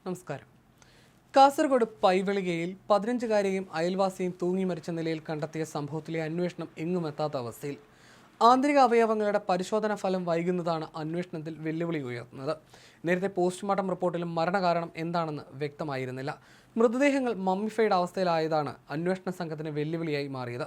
നമസ്കാരം. കാസർഗോഡ് പൈവളികയിൽ 15-കാരിയെയും അയൽവാസിയെയും തൂങ്ങി മരിച്ച നിലയിൽ കണ്ടെത്തിയ സംഭവത്തിലെ അന്വേഷണം എങ്ങുമെത്താത്ത അവസ്ഥയിൽ ആന്തരിക അവയവങ്ങളുടെ പരിശോധനാ ഫലം വൈകുന്നതാണ് അന്വേഷണത്തിൽ വെല്ലുവിളി ഉയർത്തുന്നത്. നേരത്തെ പോസ്റ്റ്മോർട്ടം റിപ്പോർട്ടിലും മരണകാരണം എന്താണെന്ന് വ്യക്തമായിരുന്നില്ല. മൃതദേഹങ്ങൾ മമ്മിഫൈഡ് അവസ്ഥയിലായതാണ് അന്വേഷണ സംഘത്തിന് വെല്ലുവിളിയായി മാറിയത്.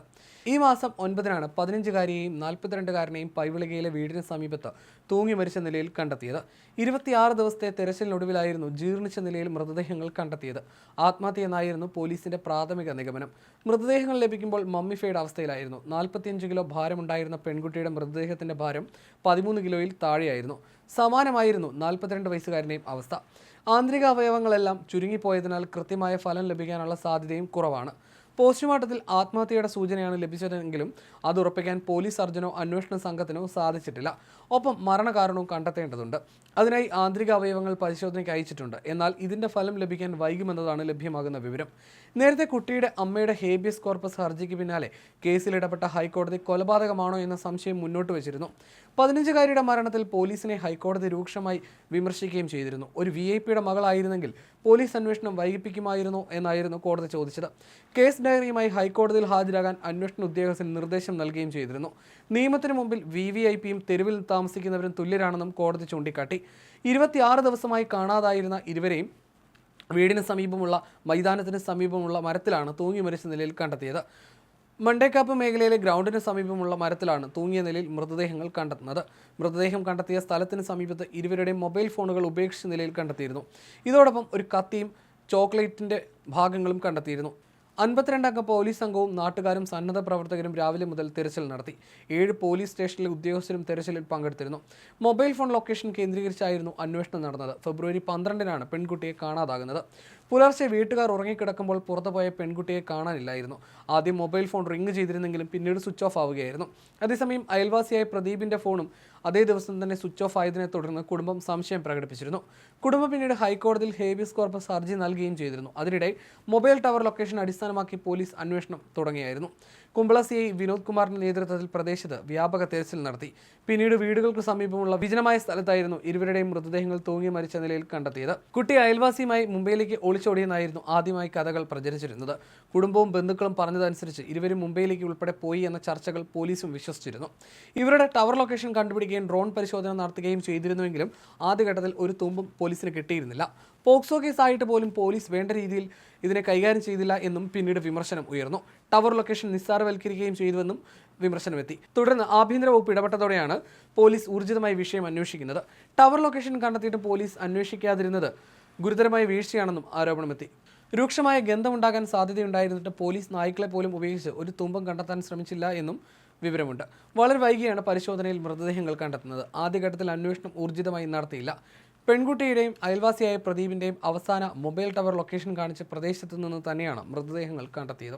ഈ മാസം 9-നാണ് 15-കാരിയെയും 42-കാരനെയും പൈവിളികയിലെ വീടിന് സമീപത്ത് തൂങ്ങി മരിച്ച നിലയിൽ കണ്ടെത്തിയത്. 26 ദിവസത്തെ തെരച്ചിലിനൊടുവിലായിരുന്നു ജീർണിച്ച നിലയിൽ മൃതദേഹങ്ങൾ കണ്ടെത്തിയത്. ആത്മഹത്യയെന്നായിരുന്നു പോലീസിന്റെ പ്രാഥമിക നിഗമനം. മൃതദേഹങ്ങൾ ലഭിക്കുമ്പോൾ മമ്മിഫൈഡ് അവസ്ഥയിലായിരുന്നു. 45 കിലോ ഭാരമുണ്ടായിരുന്ന പെൺകുട്ടിയുടെ മൃതദേഹത്തിന്റെ ഭാരം 13 കിലോയിൽ താഴെയായിരുന്നു. സമാനമായിരുന്നു 42 വയസ്സുകാരൻ്റെയും അവസ്ഥ. ആന്തരിക അവയവങ്ങളെല്ലാം ചുരുങ്ങിപ്പോയതിനാൽ കൃത്യമായ ഫലം ലഭിക്കാനുള്ള സാധ്യതയും കുറവാണ്. പോസ്റ്റ്മോർട്ടത്തിൽ ആത്മഹത്യയുടെ സൂചനയാണ് ലഭിച്ചതെങ്കിലും അത് ഉറപ്പിക്കാൻ പോലീസ് സർജനോ അന്വേഷണ സംഘത്തിനോ സാധിച്ചിട്ടില്ല. ഒപ്പം മരണകാരണവും കണ്ടെത്തേണ്ടതുണ്ട്. അതിനായി ആന്തരിക അവയവങ്ങൾ പരിശോധനയ്ക്ക് അയച്ചിട്ടുണ്ട്. എന്നാൽ ഇതിന്റെ ഫലം ലഭിക്കാൻ വൈകുമെന്നതാണ് ലഭ്യമാകുന്ന വിവരം. നേരത്തെ കുട്ടിയുടെ അമ്മയുടെ ഹേബിയസ് കോർപ്പസ് ഹർജിക്ക് പിന്നാലെ കേസിൽ ഇടപെട്ട ഹൈക്കോടതി കൊലപാതകമാണോ എന്ന സംശയം മുന്നോട്ട് വച്ചിരുന്നു. 15-കാരിയുടെ മരണത്തിൽ പോലീസിനെ ഹൈക്കോടതി രൂക്ഷമായി വിമർശിക്കുകയും ചെയ്തിരുന്നു. ഒരു VIP-യുടെ മകളായിരുന്നെങ്കിൽ പോലീസ് അന്വേഷണം വൈകിപ്പിക്കുമായിരുന്നോ എന്നായിരുന്നു കോടതി ചോദിച്ചത്. കേസ് ഡയറിയുമായി ഹൈക്കോടതിയിൽ ഹാജരാകാൻ അന്വേഷണ ഉദ്യോഗസ്ഥൻ നിർദ്ദേശം നൽകുകയും ചെയ്തിരുന്നു. നിയമത്തിന് മുമ്പിൽ VVIPയും തെരുവിൽ താമസിക്കുന്നവരും തുല്യരാണെന്നും കോടതി ചൂണ്ടിക്കാട്ടി. 26 ദിവസമായി കാണാതായിരുന്ന ഇരുവരെയും വീടിന് സമീപമുള്ള മൈതാനത്തിന് സമീപമുള്ള മരത്തിലാണ് തൂങ്ങി മരിച്ച നിലയിൽ കണ്ടെത്തിയത്. മണ്ടേക്കാപ്പ് മേഖലയിലെ ഗ്രൗണ്ടിന് സമീപമുള്ള മരത്തിലാണ് തൂങ്ങിയ നിലയിൽ മൃതദേഹങ്ങൾ കണ്ടെത്തുന്നത്. മൃതദേഹം കണ്ടെത്തിയ സ്ഥലത്തിന് സമീപത്ത് ഇരുവരുടെയും മൊബൈൽ ഫോണുകൾ ഉപേക്ഷിച്ച നിലയിൽ കണ്ടെത്തിയിരുന്നു. ഇതോടൊപ്പം ഒരു കത്തിയും ചോക്ലേറ്റിന്റെ ഭാഗങ്ങളും കണ്ടെത്തിയിരുന്നു. 52-അംഗ പോലീസ് സംഘവും നാട്ടുകാരും സന്നദ്ധ പ്രവർത്തകരും രാവിലെ മുതൽ തിരച്ചിൽ നടത്തി. 7 പോലീസ് സ്റ്റേഷനിലെ ഉദ്യോഗസ്ഥരും തിരച്ചിലിൽ പങ്കെടുത്തിരുന്നു. മൊബൈൽ ഫോൺ ലൊക്കേഷൻ കേന്ദ്രീകരിച്ചായിരുന്നു അന്വേഷണം നടന്നത്. ഫെബ്രുവരി 12-നാണ് പെൺകുട്ടിയെ കാണാതാകുന്നത്. പുലർച്ചെ വീട്ടുകാർ ഉറങ്ങിക്കിടക്കുമ്പോൾ പുറത്തുപോയ പെൺകുട്ടിയെ കാണാനില്ലായിരുന്നു. ആദ്യം മൊബൈൽ ഫോൺ റിംഗ് ചെയ്തിരുന്നെങ്കിലും പിന്നീട് സ്വിച്ച് ഓഫ് ആവുകയായിരുന്നു. അതേസമയം അയൽവാസിയായ പ്രദീപിന്റെ ഫോണും അതേ ദിവസം തന്നെ സ്വിച്ച് ഓഫ് ആയതിനെ തുടർന്ന് കുടുംബം സംശയം പ്രകടിപ്പിച്ചിരുന്നു. കുടുംബം പിന്നീട് ഹൈക്കോടതിയിൽ ഹേബിയസ് കോർപ്പസ് ഹർജി നൽകുകയും ചെയ്തിരുന്നു. അതിനിടെ മൊബൈൽ ടവർ ലൊക്കേഷൻ അടിസ്ഥാനമാക്കി പോലീസ് അന്വേഷണം തുടങ്ങിയായിരുന്നു. കുമ്പള CI വിനോദ് കുമാറിന്റെ നേതൃത്വത്തിൽ പ്രദേശത്ത് വ്യാപക തെരച്ചിൽ നടത്തി. പിന്നീട് വീടുകൾക്ക് സമീപമുള്ള വിജനമായ സ്ഥലത്തായിരുന്നു ഇരുവരുടെയും മൃതദേഹങ്ങൾ തൂങ്ങി മരിച്ച നിലയിൽ കണ്ടെത്തിയത്. കുട്ടി അയൽവാസിയുമായി മുംബൈയിലേക്ക് ഒളിച്ചോടിയെന്നായിരുന്നു ആദ്യമായി കഥകൾ പ്രചരിച്ചിരുന്നത്. കുടുംബവും ബന്ധുക്കളും പറഞ്ഞതനുസരിച്ച് ഇരുവരും മുംബൈയിലേക്ക് ഉൾപ്പെടെ പോയി എന്ന ചർച്ചകൾ പോലീസും വിശ്വസിച്ചിരുന്നു. ഇവരുടെ ടവർ ലൊക്കേഷൻ കണ്ടുപിടിക്കുകയും ഡ്രോൺ പരിശോധന നടത്തുകയും ചെയ്തിരുന്നുവെങ്കിലും ആദ്യഘട്ടത്തിൽ ഒരു തുമ്പും പോലീസിന് കിട്ടിയിരുന്നില്ല. പോക്സോ കേസായിട്ട് പോലും പോലീസ് വേണ്ട രീതിയിൽ ഇതിനെ കൈകാര്യം ചെയ്തില്ല എന്നും പിന്നീട് വിമർശനം ഉയർന്നു. ടവർ ലൊക്കേഷൻ നിസ്സാരവൽക്കരിക്കുകയും ചെയ്തുവെന്നും വിമർശനമെത്തി. തുടർന്ന് ആഭ്യന്തര വകുപ്പ് ഇടപെട്ടതോടെയാണ് പോലീസ് ഊർജിതമായി വിഷയം അന്വേഷിക്കുന്നത്. ടവർ ലൊക്കേഷൻ കണ്ടെത്തിയിട്ട് പോലീസ് അന്വേഷിക്കാതിരുന്നത് ഗുരുതരമായ വീഴ്ചയാണെന്നും ആരോപണമെത്തി. രൂക്ഷമായ ഗന്ധമുണ്ടാകാൻ സാധ്യതയുണ്ടായിരുന്നിട്ട് പോലീസ് നായ്ക്കളെ പോലും ഉപയോഗിച്ച് ഒരു തുമ്പം കണ്ടെത്താൻ ശ്രമിച്ചില്ല എന്നും വിവരമുണ്ട്. വളരെ വൈകിയാണ് പരിശോധനയിൽ മൃതദേഹങ്ങൾ കണ്ടെത്തുന്നത്. ആദ്യഘട്ടത്തിൽ അന്വേഷണം ഊർജിതമായി നടത്തിയില്ല. പെൺകുട്ടിയുടെയും അയൽവാസിയായ പ്രദീപിന്റെയും അവസാന മൊബൈൽ ടവർ ലൊക്കേഷൻ കാണിച്ച പ്രദേശത്തു നിന്ന് തന്നെയാണ് മൃതദേഹങ്ങൾ കണ്ടെത്തിയത്.